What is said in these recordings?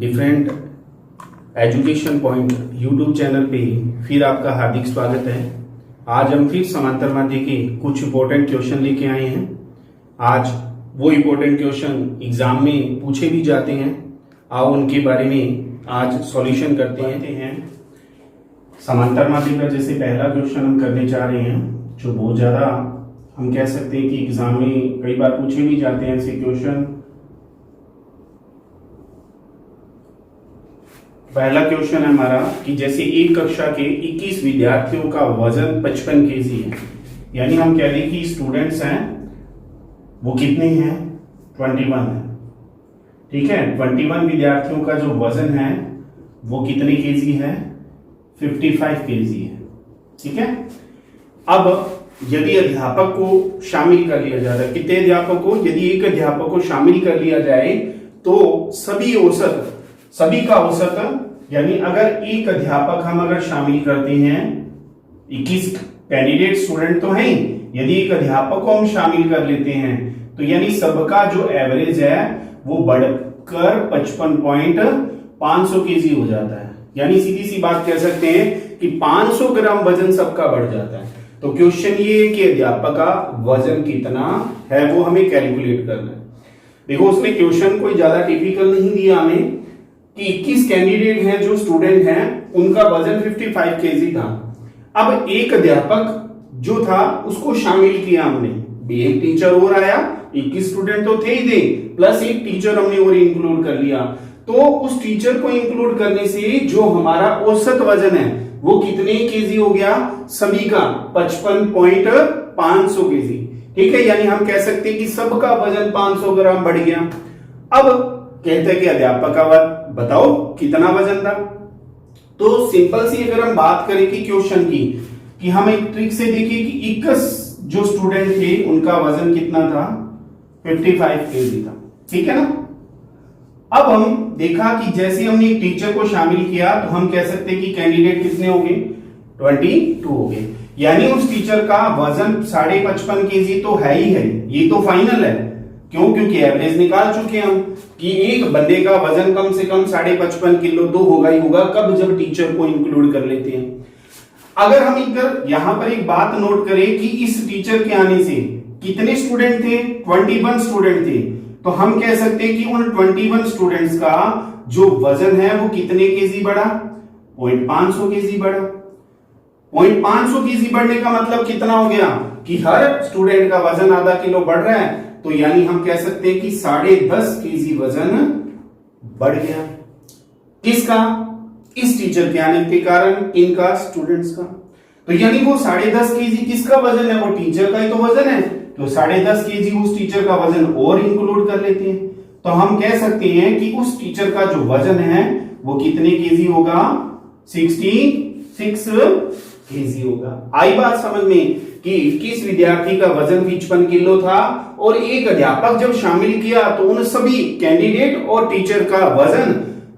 Different education point YouTube channel पे फिर आपका हार्दिक स्वागत है। आज हम फिर समांतर माध्य के कुछ इंपॉर्टेंट क्वेश्चन लेके आए हैं। आज वो इंपॉर्टेंट क्वेश्चन एग्जाम में पूछे भी जाते हैं। आओ उनके बारे में आज सॉल्यूशन करते हैं। समांतर माध्य का जैसे पहला क्वेश्चन हम करने जा रहे हैं, जो बहुत ज्यादा हम कह सकते हैं कि एग्जाम में कई बार पूछे भी जाते हैं ऐसे क्वेश्चन। पहला क्वेश्चन है हमारा कि जैसे एक कक्षा के 21 विद्यार्थियों का वजन 55 केजी है, यानी हम कह रहे हैं कि स्टूडेंट्स हैं वो कितने हैं, 21 है। ठीक है, 21 विद्यार्थियों का जो वजन है वो कितने केजी है, 55 केजी है। ठीक है, अब यदि अध्यापक को शामिल कर लिया जाए, कितने अध्यापक को, यदि एक अध्यापक को शामिल कर लिया जाए तो सभी का औसत, यानी अगर एक अध्यापक हम अगर शामिल करते हैं, 21 कैंडिडेट स्टूडेंट तो हैं, यदि एक अध्यापक को हम शामिल कर लेते हैं तो यानी सबका जो एवरेज है वो बढ़कर 55.500 केजी हो जाता है। यानी सीधी सी बात कह सकते हैं कि 500 ग्राम वजन सबका बढ़ जाता है। तो क्वेश्चन ये है कि अध्यापक का वजन कितना है वो हमें कैलकुलेट करना है। देखो, उसने क्वेश्चन कोई ज्यादा टिपिकल नहीं दिया हमें कि 21 कैंडिडेट हैं जो स्टूडेंट हैं, उनका वजन 55 केजी था। अब एक अध्यापक जो था उसको शामिल किया हमने, एक टीचर और आया, 21 स्टूडेंट तो थे ही थे, प्लस एक टीचर हमने और इंक्लूड कर लिया। तो उस टीचर को इंक्लूड करने से जो हमारा औसत वजन है वो कितने केजी हो गया, सभी का 55.500 केजी। ठीक है, यानी हम कह सकते हैं कि सबका वजन 500 ग्राम बढ़ गया। अब कहते हैं कि अध्यापक का बताओ कितना वजन था। तो सिंपल सी अगर हम बात करें कि क्वेश्चन की, कि हम एक ट्रिक से देखिए कि 21 जो स्टूडेंट थे उनका वजन कितना था, 55 केजी था। ठीक है ना। अब हम देखा कि जैसे हमने एक टीचर को शामिल किया तो हम कह सकते हैं कि कैंडिडेट कितने हो गए, 22 हो गए। यानी उस टीचर का वजन 55.5 केजी तो है ही है, ये तो फाइनल है। क्यों? क्योंकि एवरेज निकाल चुके हम कि एक बंदे का वजन कम से कम 55.5 किलो तो होगा ही होगा, कब, जब टीचर को इंक्लूड कर लेते हैं। अगर हम इधर यहां पर एक बात नोट करें कि इस टीचर के आने से कितने स्टूडेंट थे, 21 स्टूडेंट थे, तो हम कह सकते हैं कि उन 21 स्टूडेंट्स का जो वजन है वो कितने केजी बढ़ा, 500 केजी बढ़ा। 500 केजी बढ़ने का मतलब कितना हो गया कि हर स्टूडेंट का वजन आधा किलो बढ़ रहा है। तो यानी हम कह सकते हैं कि 10.5 केजी वजन बढ़ गया। किसका? इस टीचर के आने के कारण, इनका, स्टूडेंट्स का। तो यानी वो 10.5 केजी किसका वजन है, वो टीचर का ही तो वजन है। तो 10.5 केजी उस टीचर का वजन और इंक्लूड कर लेते हैं। तो हम कह सकते हैं कि उस टीचर का जो वजन है वो कितने केजी होगा, 66 केजी होगा। आई बात समझ में कि 21 विद्यार्थी का वजन 55 किलो था और एक अध्यापक जब शामिल किया तो उन सभी कैंडिडेट और टीचर का वजन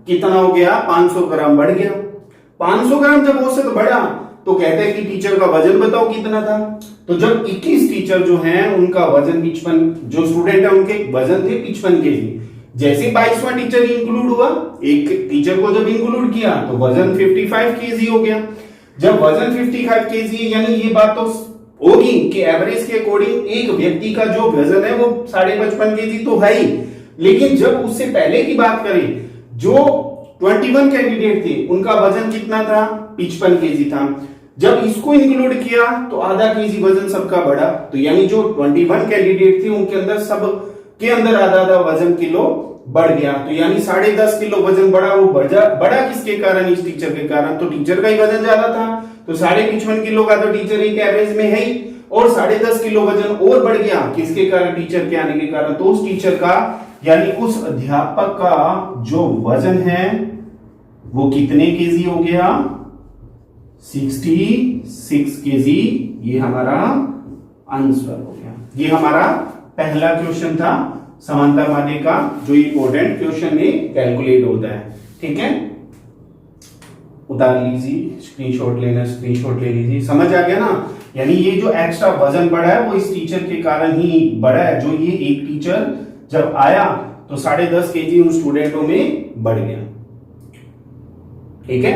कितना हो गया, 500 ग्राम बढ़ गया। 500 ग्राम जब औसत बढ़ा तो कहते हैं कि टीचर का वजन बताओ कितना था। तो जब 21 टीचर जो हैं उनका वजन 55, जो स्टूडेंट है उनके वजन थे 55 केजी। जैसे 22वां टीचर इंक्लूड हुआ, एक टीचर को जब इंक्लूड किया तो वजन 55 केजी हो गया। जब वजन 55 केजी, यानी ये बात तो होगी कि एवरेज के अकॉर्डिंग एक व्यक्ति का जो वजन है वो 55.5 केजी तो है ही। लेकिन जब उससे पहले की बात करें, जो 21 कैंडिडेट थे उनका वजन कितना था, 55 केजी था। जब इसको इंक्लूड किया तो आधा केजी वजन सबका बढ़ा। तो यानी जो 21 कैंडिडेट थे उनके अंदर, सब के अंदर आधा आधा वजन किलो बढ़ गया। तो यानी 10.5 किलो वजन बढ़ा। वो बढ़ा किसके कारण, इस टीचर के कारण। तो टीचर का ही वजन ज्यादा था, तो 55.5 किलो का तो टीचर एक एवरेज में है ही, और 10.5 किलो वजन और बढ़ गया किसके कारण, टीचर के आने के कारण। तो उस टीचर का, यानी उस अध्यापक का जो वजन है वो कितने केजी हो गया, 66 केजी। ये हमारा आंसर हो गया। ये हमारा पहला क्वेश्चन था समांतर माध्य का, जो इंपॉर्टेंट क्वेश्चन में कैलकुलेट होता है। ठीक है, उतार लीजिए, स्क्रीनशॉट लेना, स्क्रीनशॉट ले लीजिए। समझ आ गया ना। यानी ये जो एक्स्ट्रा वजन बढ़ा है वो इस टीचर के कारण ही बढ़ा है। जो ये एक टीचर जब आया तो 10.5 kg उन स्टूडेंटों में बढ़ गया। ठीक है,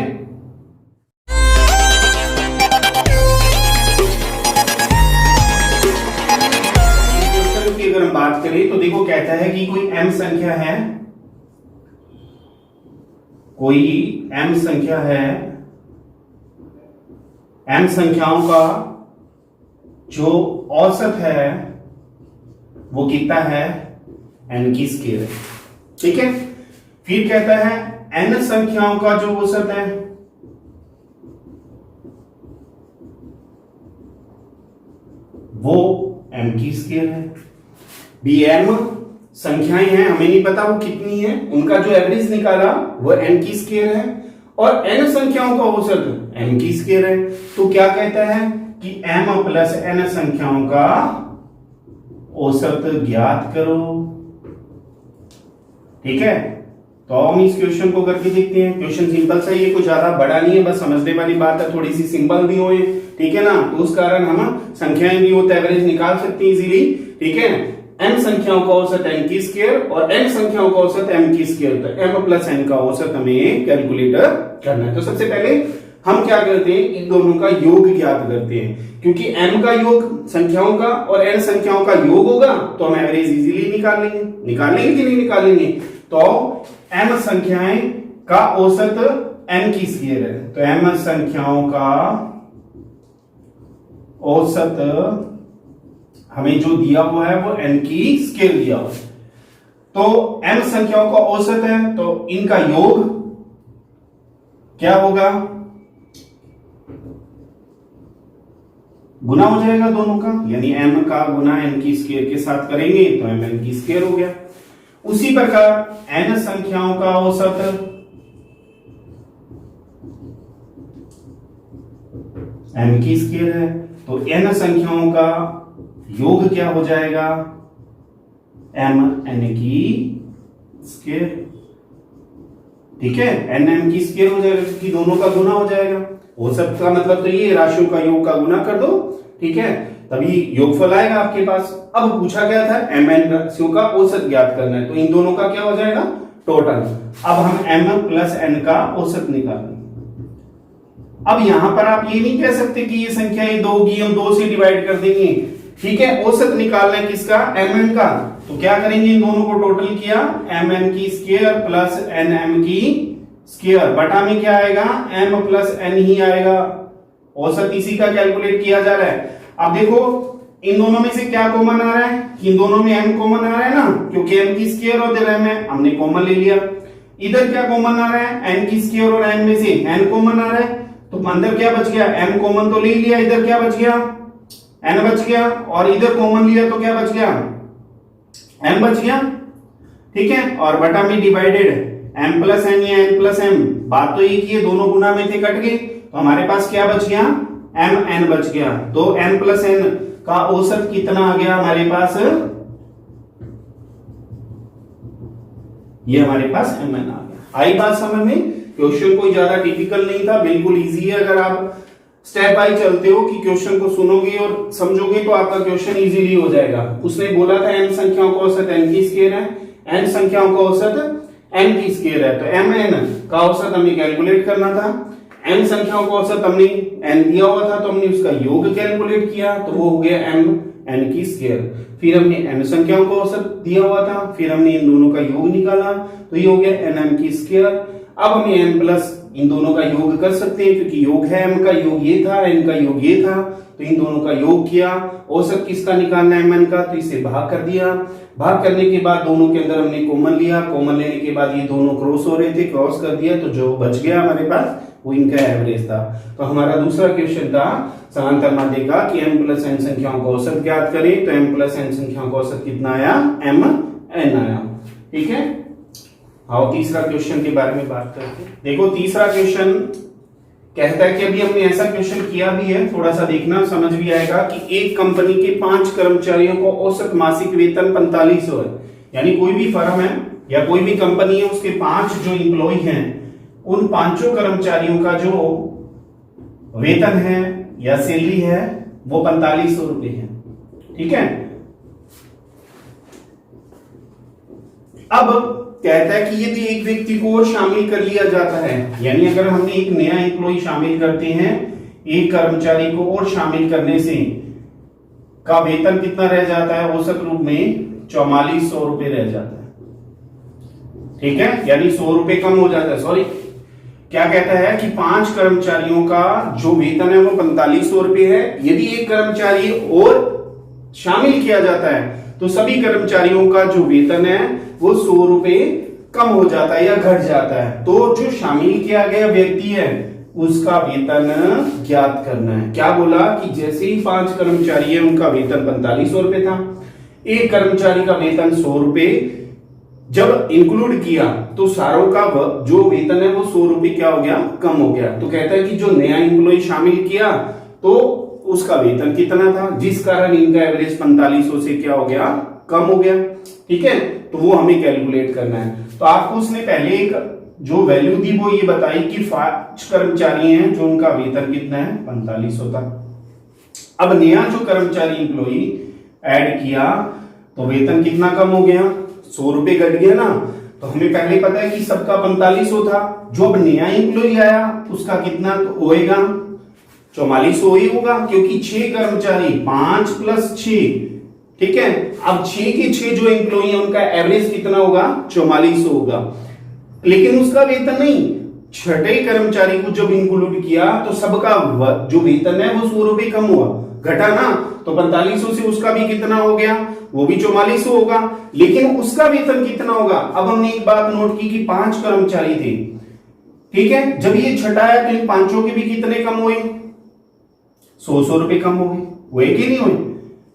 की अगर हम बात करें तो देखो कहता है कि कोई m संख्या है, कोई m संख्या है, m संख्याओं का जो औसत है वो कितना है, n की स्केयर है। ठीक है, फिर कहता है n संख्याओं का जो औसत है वो m की स्केयर है। bm संख्याएं हैं, हमें नहीं पता वो कितनी है, उनका जो एवरेज निकाला वो n की स्केयर है, और n संख्याओं का औसत m की स्केयर है। तो क्या कहता है कि m प्लस n संख्याओं का औसत ज्ञात करो। ठीक है, तो हम इस क्वेश्चन को करके देखते हैं। क्वेश्चन सिंपल सा ही है, कुछ ज्यादा बड़ा नहीं है, बस समझने वाली बात है, थोड़ी सी सिंपल भी होए। ठीक है ना, तो उस कारण हम संख्याएं भी होते एवरेज निकाल सकते हैं इजीली। ठीक है, m संख्याओं का औसत n की स्क्वायर और n संख्याओं का औसत m की स्क्वायर, तो m प्लस n का औसत हमें कैलकुलेटर करना है। तो सबसे पहले हम क्या करते हैं, इन दोनों का योग ज्ञात करते हैं, क्योंकि m का योग संख्याओं का और n संख्याओं का योग होगा तो हम एवरेज इजीली निकाल लेंगे कि नहीं निकालेंगे। तो m संख्याएं का औसत n की स्क्वायर है, तो m संख्याओं का औसत हमें जो दिया हुआ है वो n की स्केयर दिया हुआ है। तो m संख्याओं का औसत है तो इनका योग क्या होगा, गुना हो जाएगा दोनों का, यानी m का गुना n की स्केयर के साथ करेंगे तो m n की स्केयर हो गया। उसी प्रकार n संख्याओं का औसत m की स्केयर है, तो n संख्याओं का योग क्या हो जाएगा, m n की स्केयर। ठीक है, n m की स्केयर हो जाएगा क्योंकि दोनों का गुना हो जाएगा। औसत का मतलब तो ये राशियों का योग का गुना कर दो, ठीक है, तभी योगफल आएगा आपके पास। अब पूछा गया था m n राशियों का औसत ज्ञात करना है, तो इन दोनों का क्या हो जाएगा, टोटल। अब हम m प्लस n का औसत निकालेंगे। अब यहां पर आप ये नहीं कह सकते कि ये संख्याएं दो होगी, हम 2 से डिवाइड कर देंगे। ठीक है, औसत निकालना है किसका, mn का, तो क्या करेंगे, इन दोनों को टोटल किया, mn की स्क्वायर प्लस nm की स्क्वायर, बटा में क्या आएगा, m प्लस n ही आएगा। औसत इसी का कैलकुलेट किया जा रहा है। अब देखो इन दोनों में से क्या कॉमन आ रहा है, इन दोनों में m कॉमन आ रहा है ना, क्योंकि m की स्क्वायर और m है, हमने कॉमन ले लिया। इधर क्या कॉमन आ रहा है, n की स्क्वायर और n में से n कॉमन आ रहा है, तो अंदर क्या बच गया, m कॉमन तो ले लिया, इधर क्या बच गया, n बच गया, और इधर कॉमन लिया तो क्या बच गया, m बच गया। ठीक है, और बटा में डिवाइडेड m प्लस n या n प्लस m, बात तो एक ही है, दोनों गुना में थे कट गए, तो हमारे पास क्या बच गया, m n बच गया। तो m प्लस n का औसत कितना आ गया हमारे पास, ये हमारे पास m n आ गया। आई बात समझ में, क्वेश्चन कोई ज्यादा डिफिकल्ट नहीं था, बिल्कुल इजी है। अगर आप स्टेप बाय चलते हो कि क्वेश्चन को सुनोगे और समझोगे तो आपका क्वेश्चन इजीली हो जाएगा। उसने बोला था m संख्याओं का औसत n की स्क्वायर है, n संख्याओं का औसत n की स्क्वायर है, तो m n का औसत हमें कैलकुलेट करना था। n संख्याओं का औसत हमने n दिया हुआ था तो हमने उसका योग कैलकुलेट किया, तो वो हो गया m n की स्क्वायर। फिर हमने n संख्याओं का औसत दिया हुआ था, फिर हमने इन दोनों का योग निकाला, तो ये हो गया n m की स्क्वायर। अब हमें n प्लस इन दोनों का योग कर सकते हैं, क्योंकि योग है, m का योग ये था, n का योग ये था, तो इन दोनों का योग किया। औसत किसका निकालना है, mn का, तो इसे भाग कर दिया। भाग करने के बाद दोनों के अंदर हमने कॉमन लिया, कॉमन लेने के बाद ये दोनों क्रॉस हो रहे थे, क्रॉस कर दिया, तो जो बच गया हमारे पास वो इनका एवरेज था। तो हमारा दूसरा क्वेश्चन था समांतर माध्य का कि m प्लस n संख्याओं का औसत ज्ञात करें, तो m प्लस n संख्याओं का औसत कितना आया, m n आया। ठीक है, आओ तीसरा क्वेश्चन के बारे में बात करते हैं। देखो तीसरा क्वेश्चन कहता है कि अभी हमने ऐसा क्वेश्चन किया भी है, थोड़ा सा देखना समझ भी आएगा कि एक कंपनी के 5 कर्मचारियों को औसत मासिक वेतन 4500 है, यानी कोई भी फर्म है या कोई भी कंपनी है, उसके 5 जो एम्प्लॉय हैं, उन 5 कर्मचारियों का जो वेतन है या सैलरी है वो 4500 रुपए है। ठीक है, अब कहता है कि यदि एक व्यक्ति को और शामिल कर लिया जाता है, यानी अगर हमने एक नया एम्प्लॉय शामिल करते हैं, एक कर्मचारी को और शामिल करने से का वेतन कितना रह जाता है, औसत रूप में 4400 रुपए रह जाता है। ठीक है, यानी 100 रुपए कम हो जाता है। सॉरी, क्या कहता है कि 5 कर्मचारियों का जो वेतन है वो 4500 रुपए है। यदि एक कर्मचारी और शामिल किया जाता है तो सभी कर्मचारियों का जो वेतन है वो 100 रुपए कम हो जाता है या घट जाता है। तो जो शामिल किया गया व्यक्ति है उसका वेतन ज्ञात करना है। क्या बोला कि जैसे ही 5 कर्मचारी है उनका वेतन 4500 रुपए था, एक कर्मचारी का वेतन 100 रुपए जब इंक्लूड किया तो सारों का जो वेतन है वो 100 रुपए क्या हो गया, कम हो गया। तो कहता है कि जो नया एम्प्लॉय शामिल किया तो उसका वेतन कितना था, जिस कारण इनका एवरेज 4500 से क्या हो गया, कम हो गया। ठीक है, तो वो हमें कैलकुलेट करना है। तो आपको उसने पहले एक जो वैल्यू दी वो ये बताई कि 5 कर्मचारी हैं जो उनका वेतन कितना है, 4500 था। अब नया जो कर्मचारी एम्प्लॉय ऐड किया तो वेतन कितना कम हो गया, 100 रुपए घट गया ना। तो हमें पहले पता है कि सबका 4500 था, जो अब नया एम्प्लॉय आया उसका कितना होएगा, 4400 ही होगा, क्योंकि 6 कर्मचारी 5 + 6। ठीक है, अब 6 के 6 जो एम्प्लॉय है उनका एवरेज कितना होगा, 4400 होगा। लेकिन उसका वेतन नहीं, छठे कर्मचारी को जब इंक्लूड किया तो सबका जो वेतन है वो 100 रुपए कम हुआ, घटा ना। तो 4500 से उसका भी कितना हो गया, वो भी 4400 होगा। लेकिन उसका वेतन कितना होगा, अब हमने एक बात नोट की कि 5 कर्मचारी थे। ठीक है, जब ये छठा है तो इन पांचों के भी कितने कम हुए, 100 रुपए कम हो गए, हुए कि नहीं हुए।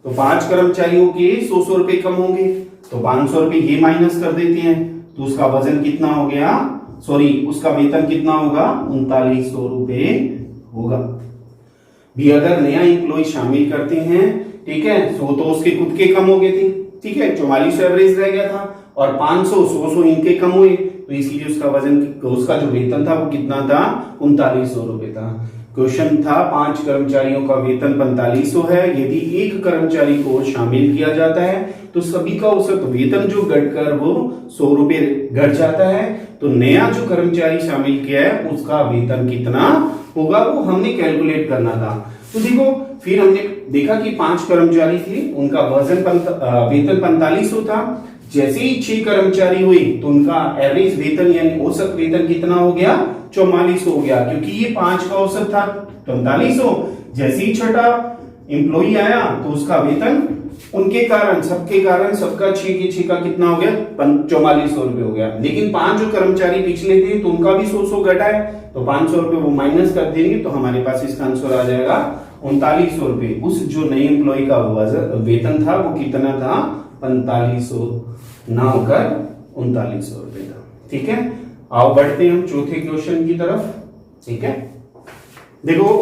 तो 5 कर्मचारियों के 100 रुपए कम होंगे, तो 500 रुपए ये माइनस कर देते हैं, तो उसका वजन कितना हो गया, सॉरी उसका वेतन कितना होगा, 3900 रुपए होगा। भी अगर नया एम्प्लॉय शामिल करते हैं, ठीक है, तो उसके खुद के कम हो गए थे। ठीक है, 4400 एवरेज रह गया था और 500 100 इनके कम हुए, तो इसलिए उसका वजन, उसका जो वेतन था वो कितना था, 3900 रुपए था। क्वेश्चन था 5 कर्मचारियों का वेतन 4500 है, यदि एक कर्मचारी को शामिल किया जाता है तो सभी का औसत वेतन जो घटकर वो 100 रुपए घट जाता है। तो नया जो कर्मचारी शामिल किया है उसका वेतन कितना होगा वो हमने कैलकुलेट करना था। तो देखो, फिर हमने देखा कि 5 कर्मचारी थे, उनका वेतन 4500 था। जैसे ही 6 कर्मचारी हुई तो उनका एवरेज वेतन यानी औसत वेतन कितना हो गया, 4400 हो गया, क्योंकि ये 5 का औसत था 4500। जैसे ही छठा एम्प्लॉई आया तो उसका वेतन उनके कारण, सबका 6 के 6 का कितना हो गया, 4400 रुपए हो गया। लेकिन 5 जो कर्मचारी पिछले थे तो उनका भी 100 घटा है, तो 500 रुपए वो माइनस कर देंगे, तो हमारे पास इसका आंसर आ जाएगा 3900 रुपए। उस जो नए एम्प्लॉय का वेतन था वो कितना था, 4500 ना होकर 3900 रुपए था। ठीक है, आओ बढ़ते हैं हम चौथे क्वेश्चन की तरफ। ठीक है, देखो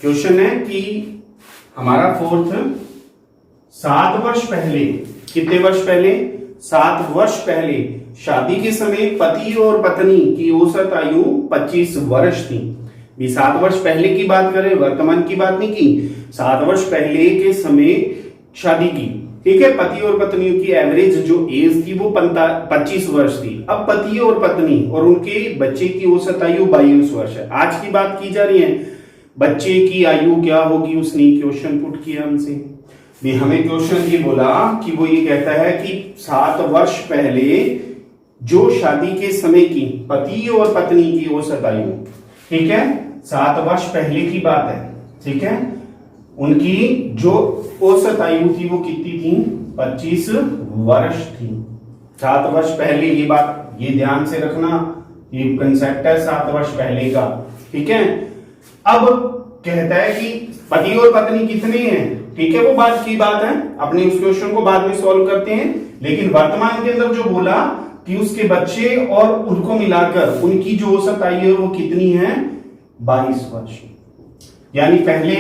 क्वेश्चन है कि हमारा फोर्थ, 7 वर्ष पहले, कितने वर्ष पहले, 7 वर्ष पहले शादी के समय पति और पत्नी की औसत आयु 25 वर्ष थी। 7 वर्ष पहले की बात करें, वर्तमान की बात नहीं की, 7 वर्ष पहले के समय शादी की। ठीक है, पति और पत्नी की एवरेज जो एज थी वो 25 वर्ष थी। अब पति और पत्नी और उनके बच्चे की औसत आयु 22 वर्ष है। आज की बात की जा रही है, बच्चे की आयु क्या होगी, उसने क्वेश्चन पुट किया हमसे। भी हमें क्वेश्चन ये बोला कि वो ये कहता है कि 7 वर्ष पहले जो शादी के समय की पति और पत्नी की औसत आयु, ठीक है, 7 वर्ष पहले की बात है। ठीक है, उनकी जो औसत आयु थी वो कितनी थी, 25 वर्ष थी। 7 वर्ष पहले, ये बात ये ध्यान से रखना, ये कंसेप्ट है 7 वर्ष पहले का। ठीक है, अब कहता है कि पति और पत्नी कितने हैं, ठीक है, वो बात की बात है, अपने उस क्वेश्चन को बाद में सॉल्व करते हैं। लेकिन वर्तमान के अंदर जो बोला कि उसके बच्चे और उनको मिलाकर उनकी जो औसत आयु है वो कितनी है, 22 वर्ष। यानी पहले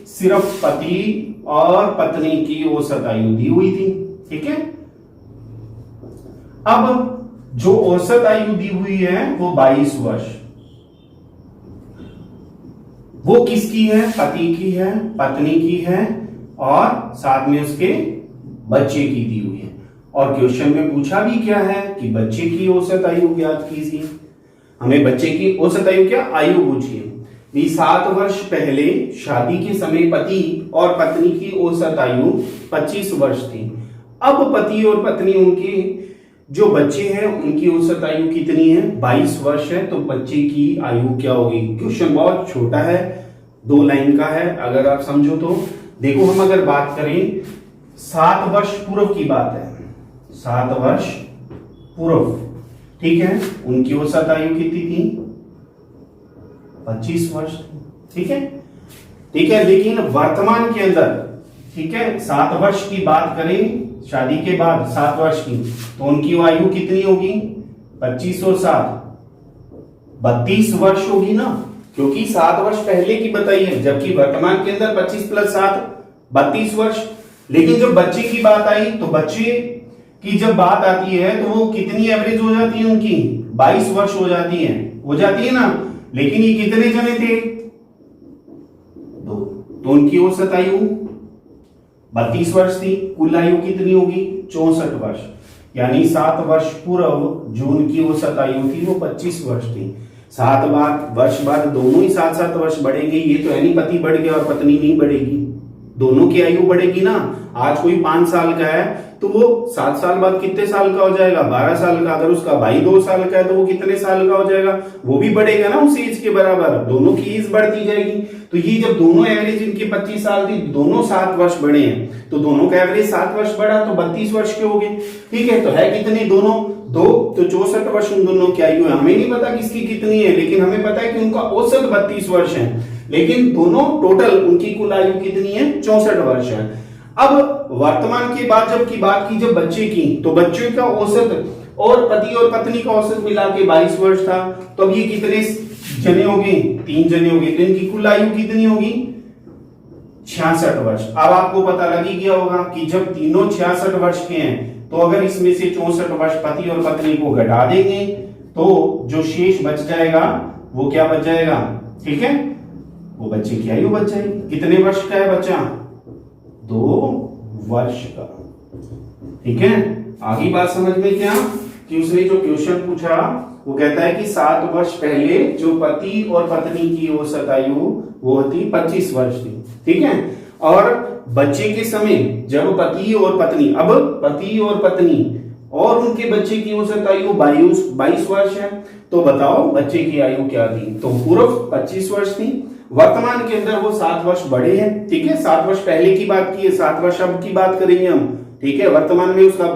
सिर्फ पति और पत्नी की औसत आयु दी हुई थी। ठीक है, अब जो औसत आयु दी हुई है वो 22 वर्ष, वो किसकी है, पति की है, पत्नी की है और साथ में उसके बच्चे की दी हुई है। और क्वेश्चन में पूछा भी क्या है कि बच्चे की औसत आयु ज्ञात कीजिए। हमें बच्चे की औसत आयु क्या आयु पूछिए। 7 वर्ष पहले शादी के समय पति और पत्नी की औसत आयु 25 वर्ष थी। अब पति और पत्नी उनके जो बच्चे हैं उनकी औसत आयु कितनी है? 22 वर्ष है। तो बच्चे की आयु क्या होगी? क्वेश्चन बहुत छोटा है, 2 लाइन का है, अगर आप समझो तो। देखो हम अगर बात करें 7 वर्ष पूर्व की बात है, 7 वर्ष पूर्व, ठीक है, उनकी औसत आयु कितनी थी? 25 वर्ष, ठीक है, ठीक है। लेकिन वर्तमान के अंदर, ठीक है, 7 वर्ष की बात करें शादी के बाद 7 वर्ष की, तो उनकी आयु कितनी होगी? 25 और 7 32 वर्ष होगी ना, क्योंकि 7 वर्ष पहले की बताई है, जबकि वर्तमान के अंदर 25 + 7 32 वर्ष। लेकिन जब बच्चे की बात आई तो बच्चे की जब बात आती है तो वो कितनी एवरेज हो जाती है उनकी? 22 वर्ष हो जाती है ना। लेकिन ये कितने जने थे? 2, तो उनकी औसत आयु 32 वर्ष थी। कुल आयु कितनी होगी? 64 वर्ष। यानी 7 वर्ष पूर्व जो उनकी औसत आयु थी वो 25 वर्ष थी। 7 वर्ष बाद दोनों ही 7-7 वर्ष बढ़ेंगे। ये तो है नहीं पति बढ़ गया और पत्नी नहीं बढ़ेगी, दोनों की आयु बढ़ेगी ना। आज कोई 5 साल का है तो वो 7 साल बाद कितने साल का हो जाएगा? 12 साल का। अगर उसका भाई 2 साल का है तो वो कितने साल का हो जाएगा? वो भी बढ़ेगा ना उस एज के बराबर, दोनों की एज बढ़ती जाएगी। तो ये जब दोनों एवरेज इनकी 25 साल थी, दोनों 7 वर्ष बढ़े हैं, तो दोनों का एवरेज 7 वर्ष बढ़ा तो 32 वर्ष के हो गए, ठीक है। तो है कितने दोनों? 2, तो 64 वर्ष उन दोनों की आयु है। हमें नहीं पता किसकी कितनी है, लेकिन हमें पता है कि उनका औसत 32 वर्ष है, लेकिन दोनों टोटल उनकी कुल आयु कितनी है? 64 वर्ष है। अब वर्तमान के बाद जब की बात की जब बच्चे की, तो बच्चे का औसत और पति और पत्नी का औसत मिला के 22 वर्ष था। तो अब ये कितने जने हो गए? 3 जने हो गए। तो इनकी कुल आयु कितनी होगी? 66 वर्ष। अब आपको पता लग ही गया होगा कि जब तीनों 66 वर्ष के हैं, तो अगर इसमें से 64 वर्ष पति और पत्नी को घटा देंगे तो जो शेष बच जाएगा वो क्या बच जाएगा? ठीक है, वो बच्चे की आयु बच जाएगी। कितने वर्ष का है बच्चा? 2 वर्ष का, ठीक है। आगे बात समझ में क्या कि उसने जो क्वेश्चन पूछा वो कहता है कि 7 वर्ष पहले जो पति और पत्नी की औसत आयु वो थी 25 वर्ष थी, ठीक है। और बच्चे के समय जब पति और पत्नी, अब पति और पत्नी और उनके बच्चे की औसत आयु 22 वर्ष है, तो बताओ बच्चे की आयु क्या थी? तो पूर्व 25 वर्ष थी, वर्तमान के अंदर वो 7 वर्ष बढ़े हैं, ठीक है। 7 वर्ष पहले की बात की है, 7 वर्ष अब की बात करेंगे हम, ठीक है, वर्तमान में उसका,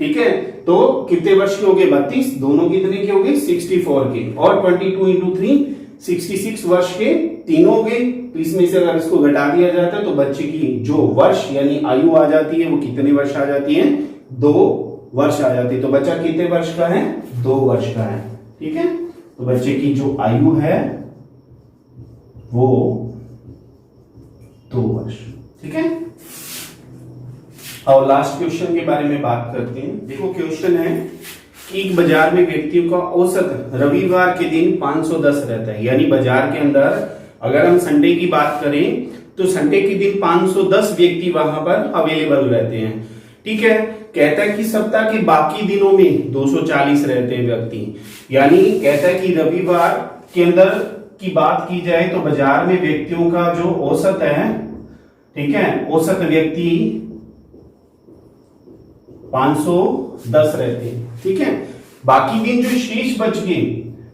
ठीक है। तो कितने वर्ष के हो गए? 32, दोनों कितने के हो गए? 64 के, और 22 × 3 66 वर्ष के तीनों हो गए। तो इसमें से अगर इसको घटा दिया जाता है तो बच्चे की जो वर्ष यानी आयु आ जाती है वो कितने वर्ष आ जाती है? 2 वर्ष आ जाती है। तो बच्चा कितने वर्ष का है? 2 वर्ष का है, ठीक है। तो बच्चे की जो आयु है वो 2 वर्ष, ठीक है। और लास्ट क्वेश्चन के बारे में बात करते हैं। देखो क्वेश्चन है कि बाजार में व्यक्तियों का औसत रविवार के दिन 510 रहता है, यानी बाजार के अंदर अगर हम संडे की बात करें तो संडे के दिन 510 व्यक्ति वहां पर अवेलेबल रहते हैं, ठीक है। कहता है कि सप्ताह के बाकी दिनों में 240 रहते हैं व्यक्ति, यानी कहता है कि रविवार के अंदर की बात की जाए तो बाजार में व्यक्तियों का जो औसत है, ठीक है, औसत व्यक्ति 510 रहते हैं, ठीक है। बाकी दिन जो शेष बच गए,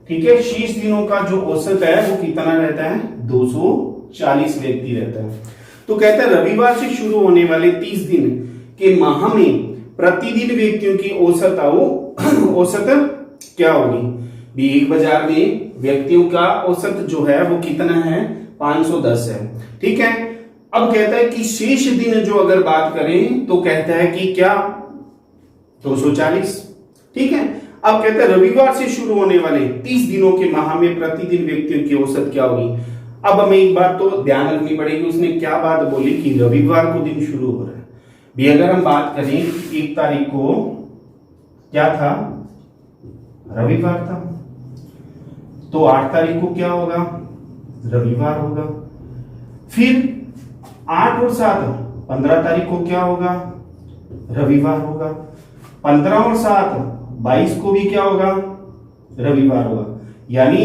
ठीक है, शेष दिनों का जो औसत है वो कितना रहता है? 240 व्यक्ति रहता है। तो कहता है रविवार से शुरू होने वाले 30 दिन के माह में प्रतिदिन व्यक्तियों की औसत क्या होगी? एक बाजार में व्यक्तियों का औसत जो है वो कितना है? 510 है, ठीक है। अब कहता है कि शेष दिन जो अगर बात करें तो कहता है कि क्या? 240, ठीक है। अब कहता है रविवार से शुरू होने वाले 30 दिनों के माह में प्रतिदिन व्यक्तियों की औसत क्या होगी? अब हमें एक बात तो ध्यान रखनी पड़ेगी, उसने क्या बात बोली कि रविवार को दिन शुरू हो रहा है। भी अगर हम बात करें 1 तारीख को क्या था? रविवार था, तो 8 तारीख को क्या होगा? रविवार होगा। फिर 8 और 7 15 तारीख को क्या होगा? रविवार होगा। 15 और 7 22 को भी क्या होगा, रविवार होगा। यानी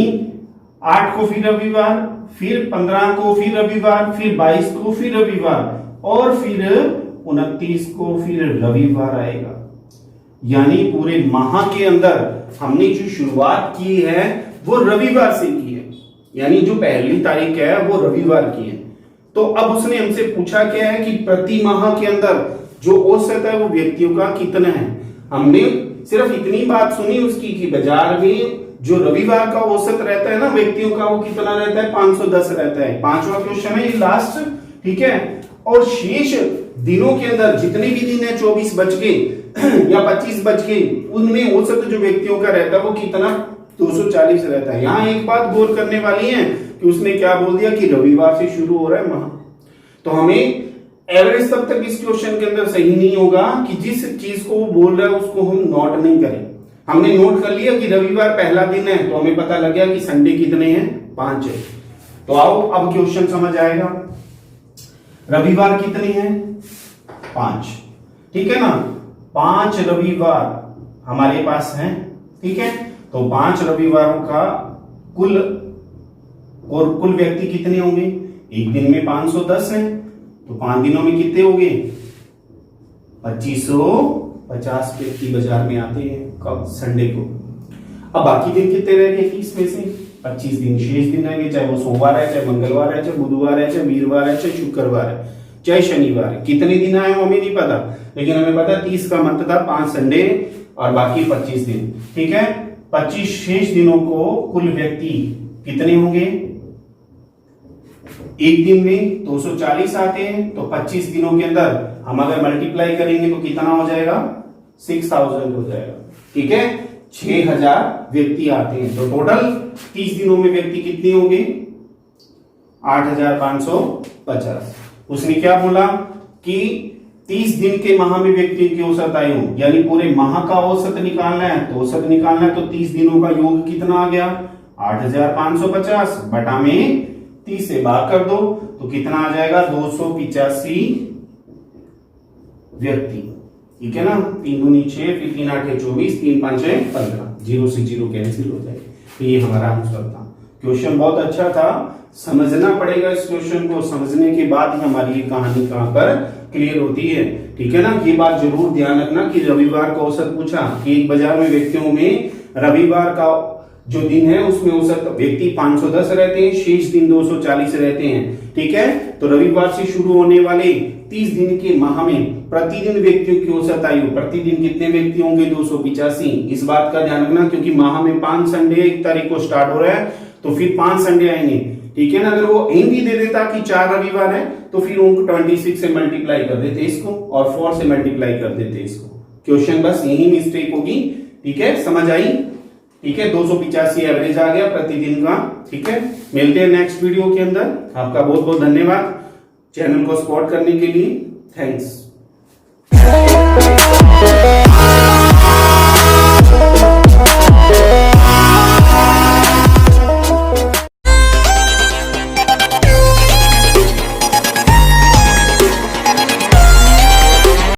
8 को फिर रविवार, फिर 15 को फिर रविवार, फिर 22 को फिर रविवार और फिर 29 को फिर रविवार आएगा। यानी पूरे माह के अंदर हमने जो शुरुआत की है वो रविवार से की है, यानी जो पहली तारीख है वो रविवार की है। तो अब उसने हमसे पूछा क्या है कि प्रति माह के अंदर जो औसत है वो व्यक्तियों का कितना है। हमने सिर्फ इतनी बात सुनी उसकी कि बाजार में जो रविवार का औसत रहता है ना व्यक्तियों का, वो कितना रहता है, 510 रहता है। 5वां क्वेश्चन है ये लास्ट, ठीक है। और शेष दिनों के अंदर जितने भी दिन है 24 बच गए या 25 बच गए, उनमें औसत जो व्यक्तियों का रहता है वो कितना, 240 रहता है। यहाँ एक बात गौर करने वाली है कि उसने क्या बोल दिया कि रविवार से शुरू हो रहा है माह। तो हमें एवरेज तब तक इस क्वेश्चन के अंदर सही नहीं होगा कि जिस चीज को वो बोल रहा है उसको हम नोट नहीं करें। हमने नोट कर लिया कि रविवार पहला दिन है, तो हमें पता लग गया कि संडे कितने हैं, 5 है। तो आओ अब क्वेश्चन समझ आएगा। रविवार कितने हैं, 5, ठीक है ना। 5 रविवार हमारे पास हैं, ठीक है। तो 5 रविवारों का कुल व्यक्ति कितने होंगे, एक दिन में 510 है, तो 5 दिनों में कितने हो गए, 2550 व्यक्ति बाजार में आते हैं कब, संडे को। अब बाकी दिन कितने रह गए 30 में से, 25 दिन शेष दिन रहेंगे, चाहे वो सोमवार है, चाहे मंगलवार है, चाहे बुधवार है, चाहे वीरवार है, चाहे शुक्रवार है, चाहे शनिवार है। कितने दिन आए हमें नहीं पता, लेकिन हमें पता 30 का मंथ था, 5 संडे और बाकी 25 दिन, ठीक है। 25 शेष दिनों को कुल व्यक्ति कितने होंगे, एक दिन में 240 आते हैं, तो 25 दिनों के अंदर हम अगर मल्टीप्लाई करेंगे तो कितना हो जाएगा, 6000 हो जाएगा, ठीक है। 6000 व्यक्ति आते हैं, तो टोटल 30 दिनों में व्यक्ति कितने होंगे, 8550। उसने क्या बोला कि 30 दिन के माह में व्यक्तियों की औसत आयु, यानी पूरे माह का औसत निकालना है, तो औसत निकालना है तो 30 दिनों का योग कितना आ गया, 8550 बटा में 30 से भाग कर दो तो कितना आ जाएगा, 285 व्यक्ति, ठीक है ना। 3 दूनी 6, फिर 3 8 24, 3 5 15, 0 से 0 कैंसिल हो जाएगा। तो ये हमारा आंसर था। क्वेश्चन बहुत अच्छा था, समझना पड़ेगा इस क्वेश्चन को, समझने के बाद ही हमारी ये कहानी कहां पर क्लियर होती है, ठीक है ना। ये बात जरूर ध्यान रखना कि रविवार का औसत पूछा कि एक बाजार में व्यक्तियों में रविवार का जो दिन है उसमें औसत व्यक्ति 510 रहते हैं, शेष दिन 240 रहते हैं, ठीक है। तो रविवार से शुरू होने वाले 30 दिन के माह में प्रतिदिन व्यक्तियों की औसत आयु, प्रतिदिन कितने व्यक्ति होंगे, 285। इस बात का ध्यान रखना क्योंकि माह में 5 संडे 1 तारीख को स्टार्ट हो रहा है, तो फिर 5 संडे आएंगे, ठीक है ना। अगर वो एंड ही दे देता कि 4 रविवार है तो फिर उनको 26 से मल्टीप्लाई कर देते इसको और 4 से मल्टीप्लाई कर देते इसको। क्वेश्चन बस यही मिस्टेक होगी, ठीक है, समझ आई, ठीक है। 285 एवरेज आ गया प्रतिदिन का, ठीक है। मिलते हैं नेक्स्ट वीडियो के अंदर। आपका बहुत बहुत धन्यवाद चैनल को सपोर्ट करने के लिए, थैंक्स।